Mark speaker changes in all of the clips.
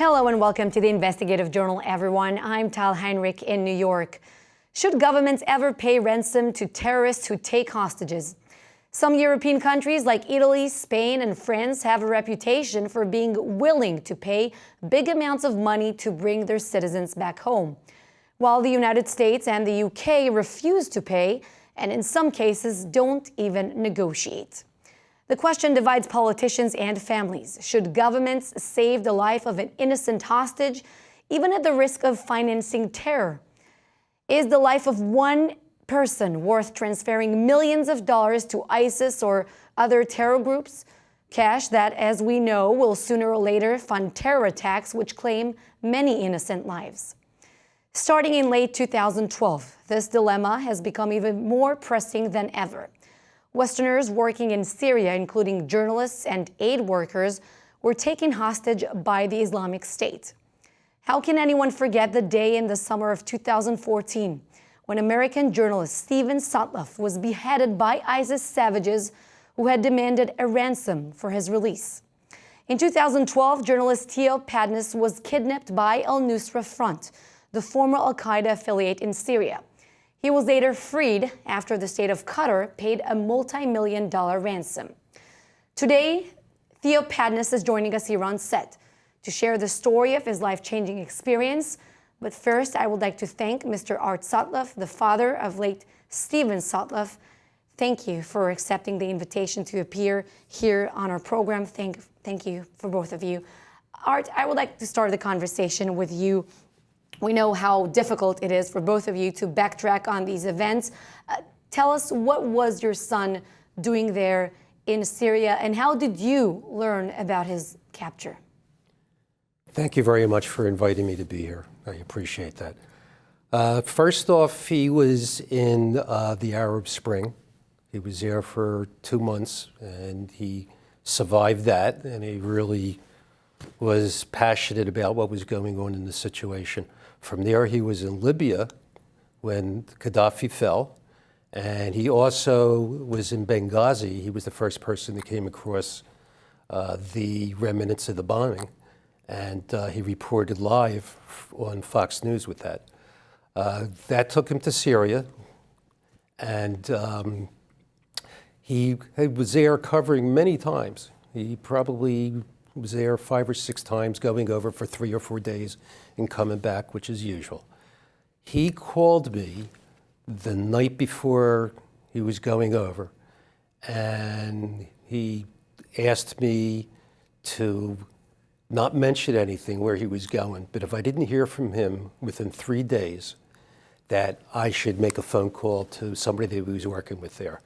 Speaker 1: Hello and welcome to the Investigative Journal, everyone. I'm Tal Heinrich in New York. Should governments ever pay ransom to terrorists who take hostages? Some European countries like Italy, Spain, and France have a reputation for being willing to pay big amounts of money to bring their citizens back home, while the United States and the UK refuse to pay and in some cases don't even negotiate. The question divides politicians and families. Should governments save the life of an innocent hostage, even at the risk of financing terror? Is the life of one person worth transferring millions of dollars to ISIS or other terror groups? Cash that, as we know, will sooner or later fund terror attacks which claim many innocent lives. Starting in late 2012, this dilemma has become even more pressing than ever. Westerners working in Syria, including journalists and aid workers, were taken hostage by the Islamic State. How can anyone forget the day in the summer of 2014 when American journalist Steven Sotloff was beheaded by ISIS savages who had demanded a ransom for his release? In 2012, journalist Theo Padnes was kidnapped by al-Nusra Front, the former al-Qaeda affiliate in Syria. He was later freed after the state of Qatar paid a multi-million-dollar ransom. Today, Theo Padnes is joining us here on set to share the story of his life-changing experience. But first, I would like to thank Mr. Art Sotloff, the father of late Steven Sotloff. Thank you for accepting the invitation to appear here on our program. Thank you for both of you. Art, I would like to start the conversation with you. We know how difficult it is for both of you to backtrack on these events. Tell us, what was your son doing there in Syria, and how did you learn about his capture?
Speaker 2: Thank you very much for inviting me to be here. I appreciate that. First off, he was in the Arab Spring. He was there for 2 months, and he survived that, and he really was passionate about what was going on in the situation. From there, he was in Libya when Gaddafi fell, and he also was in Benghazi. He was the first person that came across the remnants of the bombing, and he reported live on Fox News with that. That took him to Syria, and he was there covering many times. He probably was there 5 or 6 times, going over for 3 or 4 days and coming back, which is usual. He called me the night before he was going over, and he asked me to not mention anything where he was going, but if I didn't hear from him within 3 days, that I should make a phone call to somebody that he was working with there.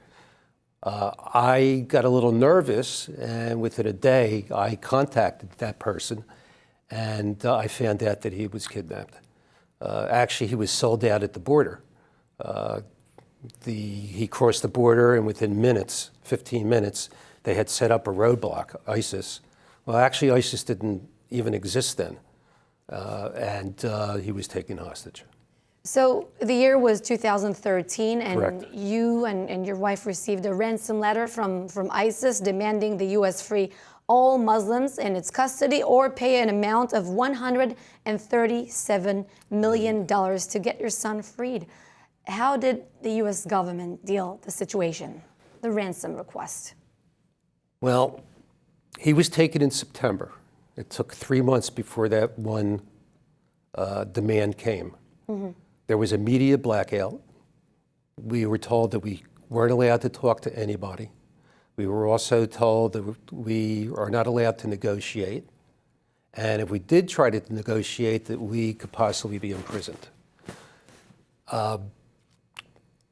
Speaker 2: I got a little nervous, and within a day, I contacted that person, and I found out that he was kidnapped. Actually, he was sold out at the border. He crossed the border, and within minutes, 15 minutes, they had set up a roadblock, ISIS. Well, actually, ISIS didn't even exist then, and he was taken hostage.
Speaker 1: So the year was 2013, and
Speaker 2: Correct.
Speaker 1: You and your wife received a ransom letter from ISIS demanding the U.S. free all Muslims in its custody or pay an amount of $137 million to get your son freed. How did the U.S. government deal with the situation, the ransom request?
Speaker 2: Well, he was taken in September. It took 3 months before that one demand came. Mm-hmm. There was a media blackout. We were told that we weren't allowed to talk to anybody. We were also told that we are not allowed to negotiate. And if we did try to negotiate, that we could possibly be imprisoned.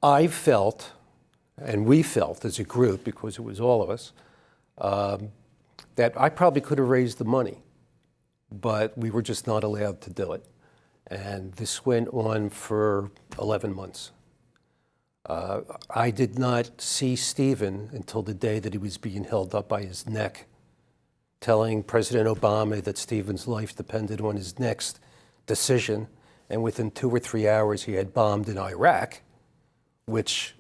Speaker 2: I felt, and we felt as a group, because it was all of us, that I probably could have raised the money, but we were just not allowed to do it. And this went on for 11 months. I did not see Stephen until the day that he was being held up by his neck, telling President Obama that Stephen's life depended on his next decision. And within 2 or 3 hours, he had bombed in Iraq, which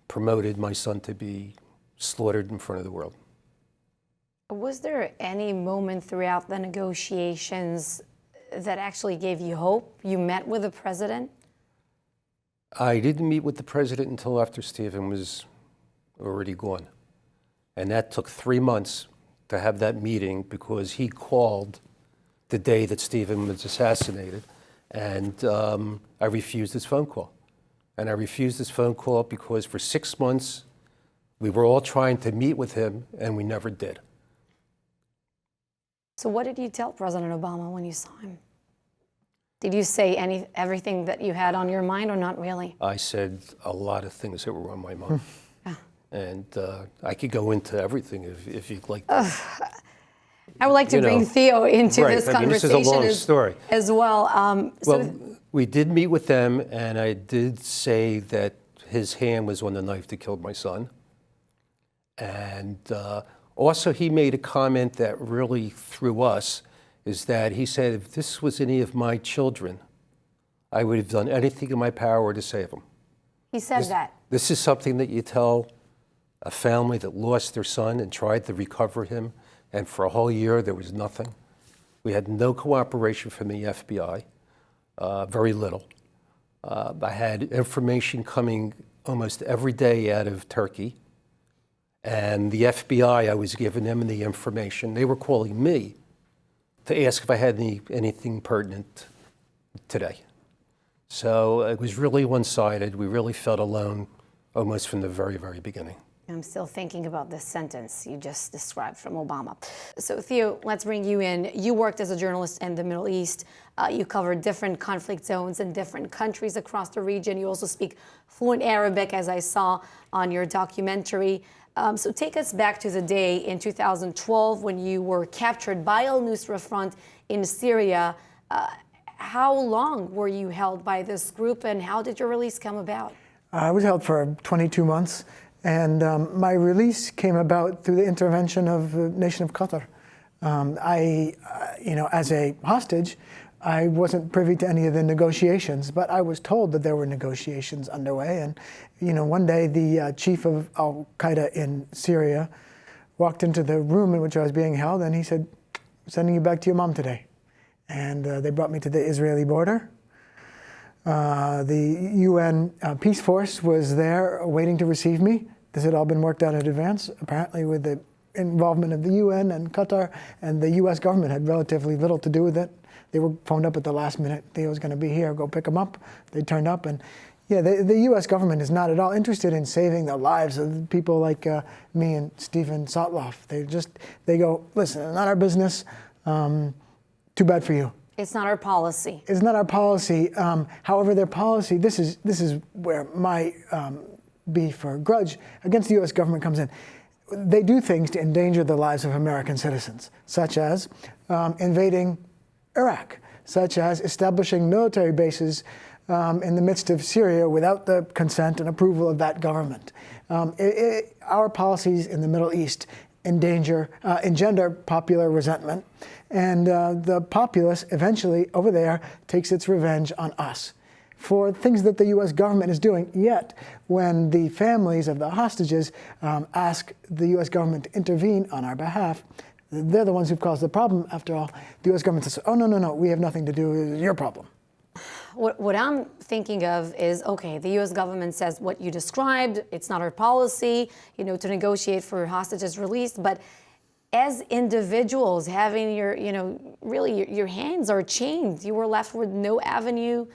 Speaker 2: promoted my son to be slaughtered in front of the world.
Speaker 1: Was there any moment throughout the negotiations that actually gave you hope? You met with the president?
Speaker 2: I didn't meet with the president until after Stephen was already gone. And that took 3 months to have that meeting because he called the day that Stephen was assassinated. And I refused his phone call. And I refused his phone call because for 6 months, we were all trying to meet with him, and we never did.
Speaker 1: So what did you tell President Obama when you saw him? Did you say everything that you had on your mind, or not really?
Speaker 2: I said a lot of things that were on my mind. And I could go into everything if you'd like to.
Speaker 1: I would like to bring Theo into this conversation
Speaker 2: this is a long story.
Speaker 1: as well.
Speaker 2: Well, we did meet with them, and I did say that his hand was on the knife that killed my son. And also he made a comment that really threw us, is that he said, if this was any of my children, I would have done anything in my power to save them.
Speaker 1: He said that.
Speaker 2: This is something that you tell a family that lost their son and tried to recover him, and for a whole year there was nothing. We had no cooperation from the FBI, very little. I had information coming almost every day out of Turkey, and the FBI, I was giving them the information. They were calling me to ask if I had anything pertinent today. So it was really one-sided. We really felt alone almost from the very, very beginning.
Speaker 1: I'm still thinking about this sentence you just described from Obama. So Theo, let's bring you in. You worked as a journalist in the Middle East. You covered different conflict zones in different countries across the region. You also speak fluent Arabic, as I saw on your documentary. So take us back to the day in 2012 when you were captured by al-Nusra Front in Syria. How long were you held by this group, and how did your release come about?
Speaker 3: I was held for 22 months, and my release came about through the intervention of the nation of Qatar. As a hostage, I wasn't privy to any of the negotiations, but I was told that there were negotiations underway. And, one day the chief of al-Qaeda in Syria walked into the room in which I was being held, and he said, "I'm sending you back to your mom today." And they brought me to the Israeli border. The UN Peace Force was there waiting to receive me. This had all been worked out in advance, apparently with the involvement of the UN and Qatar, and the US government had relatively little to do with it. They were phoned up at the last minute. Theo's going to be here, go pick them up. They turned up, and yeah, the US government is not at all interested in saving the lives of people like me and Steven Sotloff. They go, listen, it's not our business, too bad for you.
Speaker 1: It's not our policy.
Speaker 3: It's not our policy. However, their policy, this is where my beef or grudge against the US government comes in. They do things to endanger the lives of American citizens, such as invading Iraq, such as establishing military bases in the midst of Syria without the consent and approval of that government. Our policies in the Middle East engender popular resentment, and the populace eventually over there takes its revenge on us for things that the U.S. government is doing. Yet, when the families of the hostages ask the U.S. government to intervene on our behalf, they're the ones who've caused the problem. After all, the U.S. government says, oh, no, we have nothing to do with it. It's your problem.
Speaker 1: What I'm thinking of is, okay, the U.S. government says what you described, it's not our policy, to negotiate for hostages released, but as individuals having your hands are chained, you were left with no avenue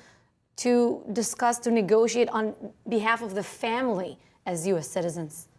Speaker 1: to discuss, to negotiate on behalf of the family as U.S. citizens.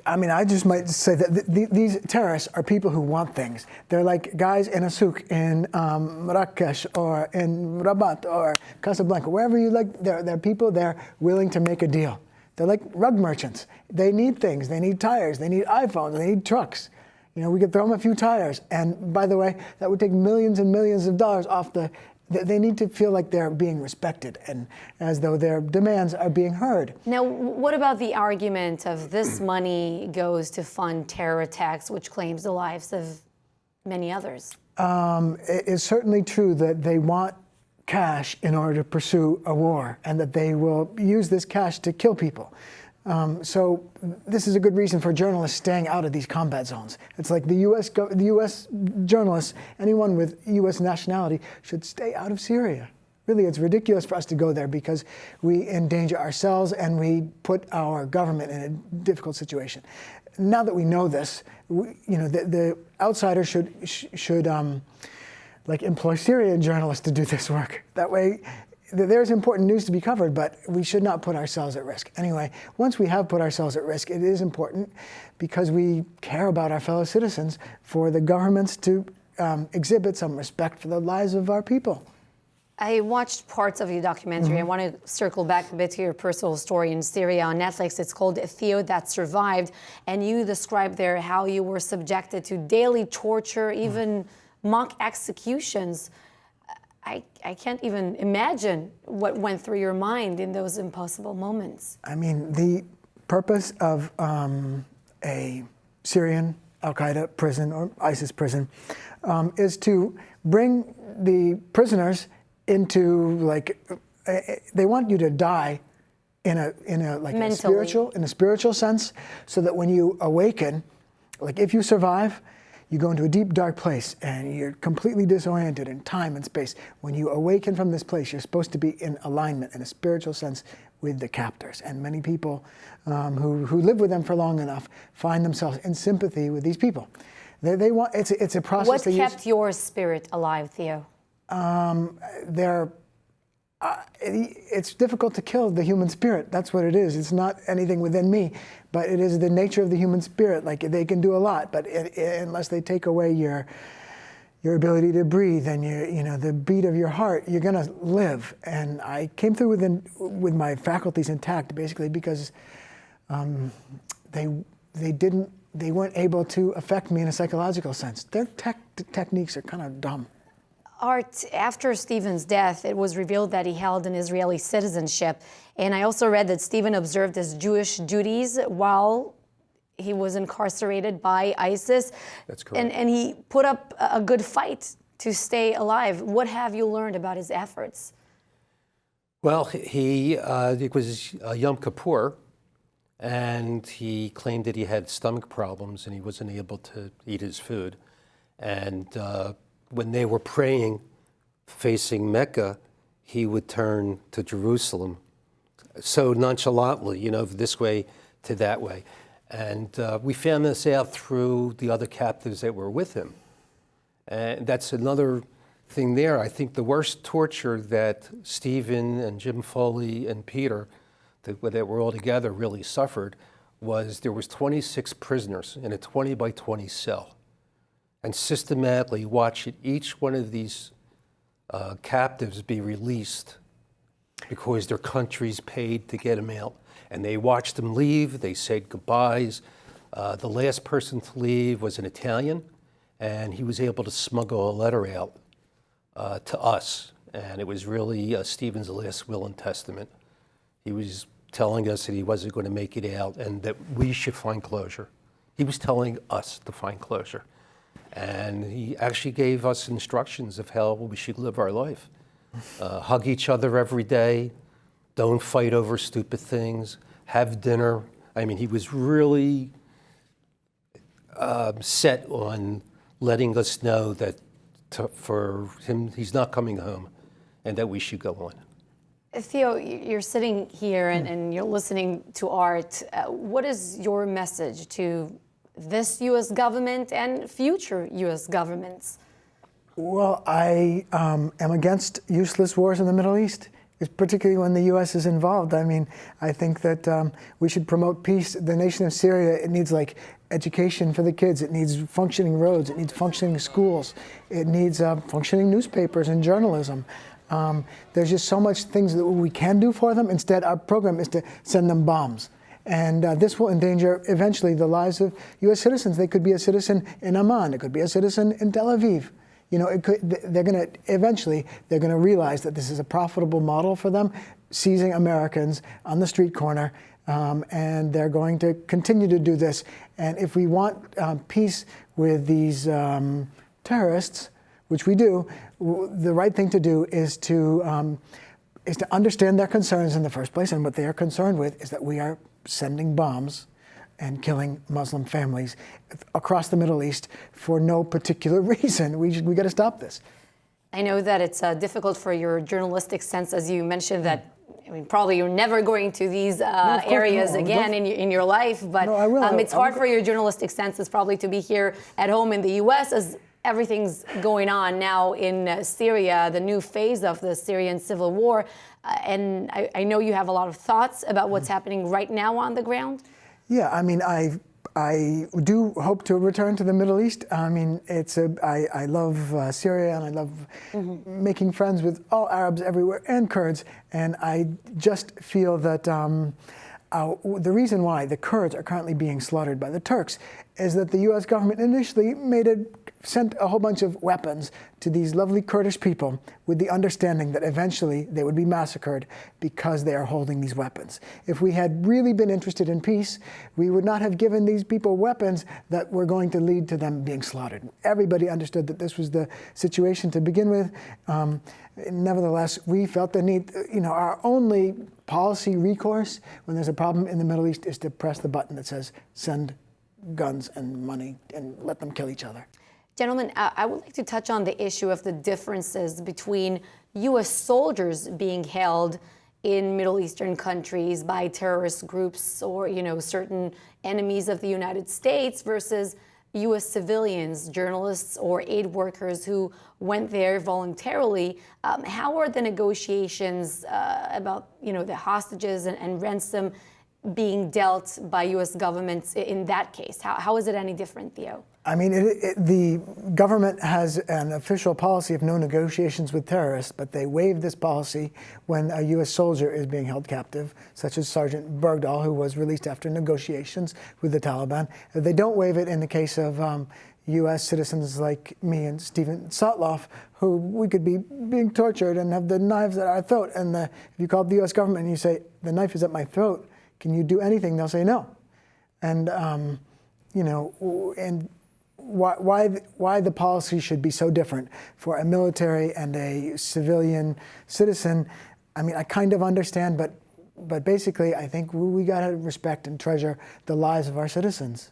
Speaker 3: I just might say that these terrorists are people who want things. They're like guys in a souk in Marrakesh or in Rabat or Casablanca, wherever you like. They're people there willing to make a deal. They're like rug merchants. They need things. They need tires. They need iPhones. They need trucks. We could throw them a few tires. And by the way, that would take millions and millions of dollars off the. They need to feel like they're being respected and as though their demands are being heard.
Speaker 1: Now, what about the argument of this money goes to fund terror attacks, which claims the lives of many others?
Speaker 3: It's certainly true that they want cash in order to pursue a war and that they will use this cash to kill people. So this is a good reason for journalists staying out of these combat zones. It's like the U.S. journalists, anyone with U.S. nationality, should stay out of Syria. Really, it's ridiculous for us to go there because we endanger ourselves and we put our government in a difficult situation. Now that we know this, the outsiders should employ Syrian journalists to do this work. That way, there's important news to be covered, but we should not put ourselves at risk. Anyway, once we have put ourselves at risk, it is important because we care about our fellow citizens for the governments to exhibit some respect for the lives of our people.
Speaker 1: I watched parts of your documentary. I want to circle back a bit to your personal story in Syria on Netflix. It's called Theo That Survived, and you describe there how you were subjected to daily torture, even mock executions. I can't even imagine what went through your mind in those impossible moments.
Speaker 3: I mean, the purpose of a Syrian Al-Qaeda prison or ISIS prison is to bring the prisoners into they want you to die in a spiritual sense, so that when you awaken, like if you survive, you go into a deep, dark place and you're completely disoriented in time and space. When you awaken from this place, you're supposed to be in alignment in a spiritual sense with the captors. And many people who live with them for long enough find themselves in sympathy with these people. They want it's a process.
Speaker 1: What kept your spirit alive, Theo?
Speaker 3: It's difficult to kill the human spirit. That's what it is. It's not anything within me, but it is the nature of the human spirit. Like, they can do a lot, but unless they take away your ability to breathe and the beat of your heart, you're going to live. And I came through with my faculties intact, basically because they weren't able to affect me in a psychological sense. Their techniques are kind of dumb.
Speaker 1: Art, after Steven's death, it was revealed that he held an Israeli citizenship. And I also read that Steven observed his Jewish duties while he was incarcerated by ISIS.
Speaker 2: That's correct.
Speaker 1: And he put up a good fight to stay alive. What have you learned about his efforts?
Speaker 2: Well, it was Yom Kippur, and he claimed that he had stomach problems and he wasn't able to eat his food. And when they were praying facing Mecca, he would turn to Jerusalem so nonchalantly, this way to that way. And we found this out through the other captives that were with him. And that's another thing there. I think the worst torture that Stephen and Jim Foley and Peter, that were all together, really suffered was there was 26 prisoners in a 20 by 20 cell. And systematically watch each one of these captives be released because their countries paid to get them out. And they watched them leave, they said goodbyes. The last person to leave was an Italian, and he was able to smuggle a letter out to us. And it was really Stephen's last will and testament. He was telling us that he wasn't going to make it out and that we should find closure. He was telling us to find closure. And he actually gave us instructions of how we should live our life. Hug each other every day. Don't fight over stupid things. Have dinner. I mean, he was really set on letting us know that for him, he's not coming home and that we should go on.
Speaker 1: Theo, you're sitting here and you're listening to Art. What is your message to this U.S. government and future U.S. governments?
Speaker 3: Well, I am against useless wars in the Middle East, particularly when the U.S. is involved. I mean, I think that we should promote peace. The nation of Syria, it needs education for the kids. It needs functioning roads. It needs functioning schools. It needs functioning newspapers and journalism. There's just so much things that we can do for them. Instead, our program is to send them bombs. And this will endanger eventually the lives of U.S. citizens. They could be a citizen in Amman. It could be a citizen in Tel Aviv. They're going to realize that this is a profitable model for them, seizing Americans on the street corner, and they're going to continue to do this. And if we want peace with these terrorists, which we do, the right thing to do is to understand their concerns in the first place. And what they are concerned with is that we are sending bombs and killing Muslim families across the Middle East for no particular reason. We got to stop this.
Speaker 1: I know that it's difficult for your journalistic sense, as you mentioned that. I mean, probably you're never going to these areas again in your life, but
Speaker 3: no, I will.
Speaker 1: It's hard for your journalistic senses probably to be here at home in the U.S. as everything's going on now in Syria, the new phase of the Syrian civil war. And I know you have a lot of thoughts about what's happening right now on the ground.
Speaker 3: Yeah, I mean, I do hope to return to the Middle East. I mean, I love Syria, and I love making friends with all Arabs everywhere and Kurds. And I just feel that the reason why the Kurds are currently being slaughtered by the Turks is that the U.S. government initially sent a whole bunch of weapons to these lovely Kurdish people with the understanding that eventually they would be massacred because they are holding these weapons. If we had really been interested in peace, we would not have given these people weapons that were going to lead to them being slaughtered. Everybody understood that this was the situation to begin with. Nevertheless, we felt the need, our only policy recourse when there's a problem in the Middle East is to press the button that says send guns and money and let them kill each other.
Speaker 1: Gentlemen, I would like to touch on the issue of the differences between U.S. soldiers being held in Middle Eastern countries by terrorist groups or, certain enemies of the United States versus U.S. civilians, journalists, or aid workers who went there voluntarily. How are the negotiations about, the hostages and ransom being dealt by U.S. governments in that case? How is it any different, Theo?
Speaker 3: I mean, the government has an official policy of no negotiations with terrorists, but they waive this policy when a U.S. soldier is being held captive, such as Sergeant Bergdahl, who was released after negotiations with the Taliban. They don't waive it in the case of U.S. citizens like me and Steven Sotloff, who we could be being tortured and have the knives at our throat. And if you call the U.S. government and you say, the knife is at my throat, can you do anything? They'll say no. And, and why the policy should be so different for a military and a civilian citizen, I mean, I kind of understand, but basically I think we got to respect and treasure the lives of our citizens.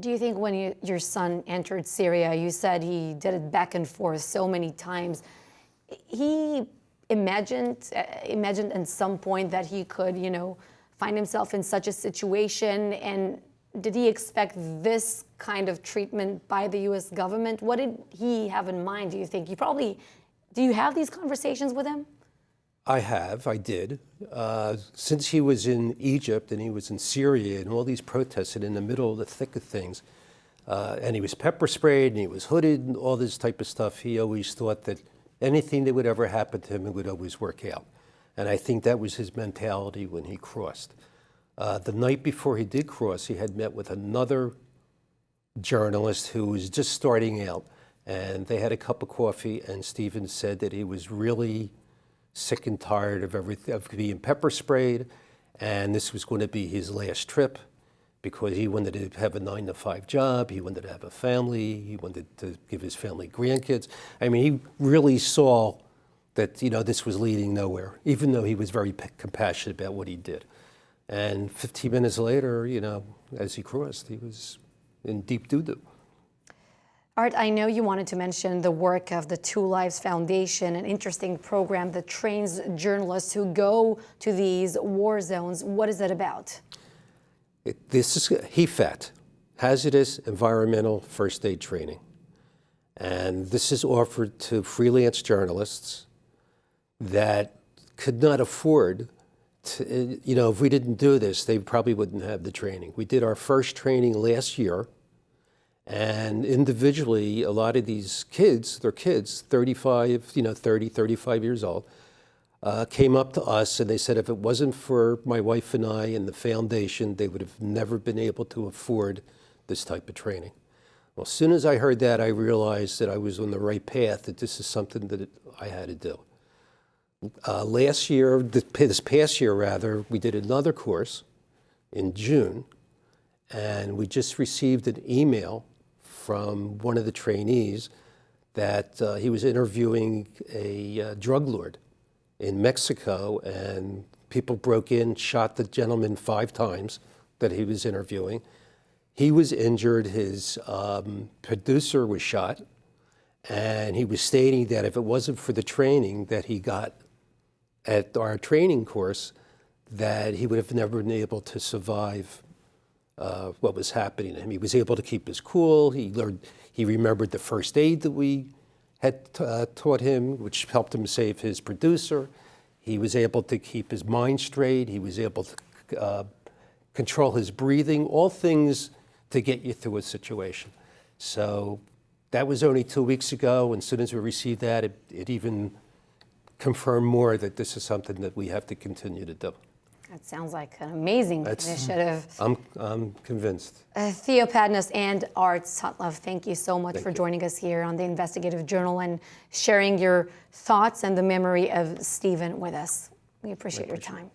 Speaker 1: Do you think when your son entered Syria, you said he did it back and forth so many times, he imagined at some point that he could, find himself in such a situation, and did he expect this kind of treatment by the U.S. government? What did he have in mind, do you think? Do you have these conversations with him?
Speaker 2: I did. Since he was in Egypt and he was in Syria and all these protests and in the middle of the thick of things, and he was pepper sprayed and he was hooded and all this type of stuff, he always thought that anything that would ever happen to him, it would always work out. And I think that was his mentality when he crossed. The night before he did cross, he had met with another journalist who was just starting out, and they had a cup of coffee, and Steven said that he was really sick and tired of being pepper sprayed, and this was going to be his last trip because he wanted to have a 9-to-5 job, he wanted to have a family, he wanted to give his family grandkids. I mean, he really saw that, this was leading nowhere, even though he was very compassionate about what he did. And 15 minutes later, as he crossed, he was in deep doo-doo.
Speaker 1: Art, I know you wanted to mention the work of the Two Lives Foundation, an interesting program that trains journalists who go to these war zones. What is it about?
Speaker 2: This is HEFAT, Hazardous Environmental First Aid Training. And this is offered to freelance journalists that could not afford to, if we didn't do this, they probably wouldn't have the training. We did our first training last year, and individually, a lot of these kids, they're kids, 35 years old, came up to us and they said if it wasn't for my wife and I and the foundation, they would have never been able to afford this type of training. Well, as soon as I heard that, I realized that I was on the right path, that this is something that I had to do. This past year rather, we did another course in June, and we just received an email from one of the trainees that he was interviewing a drug lord in Mexico, and people broke in, shot the gentleman 5 times that he was interviewing. He was injured, his producer was shot, and he was stating that if it wasn't for the training that he got at our training course, that he would have never been able to survive what was happening to him. He was able to keep his cool. He remembered the first aid that we had taught him, which helped him save his producer. He was able to keep his mind straight. He was able to control his breathing, all things to get you through a situation. So that was only 2 weeks ago, and as soon as we received that, it even confirmed more that this is something that we have to continue to do.
Speaker 1: That sounds like an amazing initiative.
Speaker 2: I'm convinced.
Speaker 1: Theo Padnos and Art Sotloff, thank you so much for joining us here on the Investigative Journal and sharing your thoughts and the memory of Steven with us. We appreciate your time.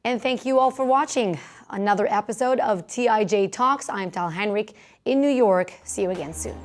Speaker 1: And thank you all for watching another episode of TIJ Talks. I'm Tal Heinrich in New York. See you again soon.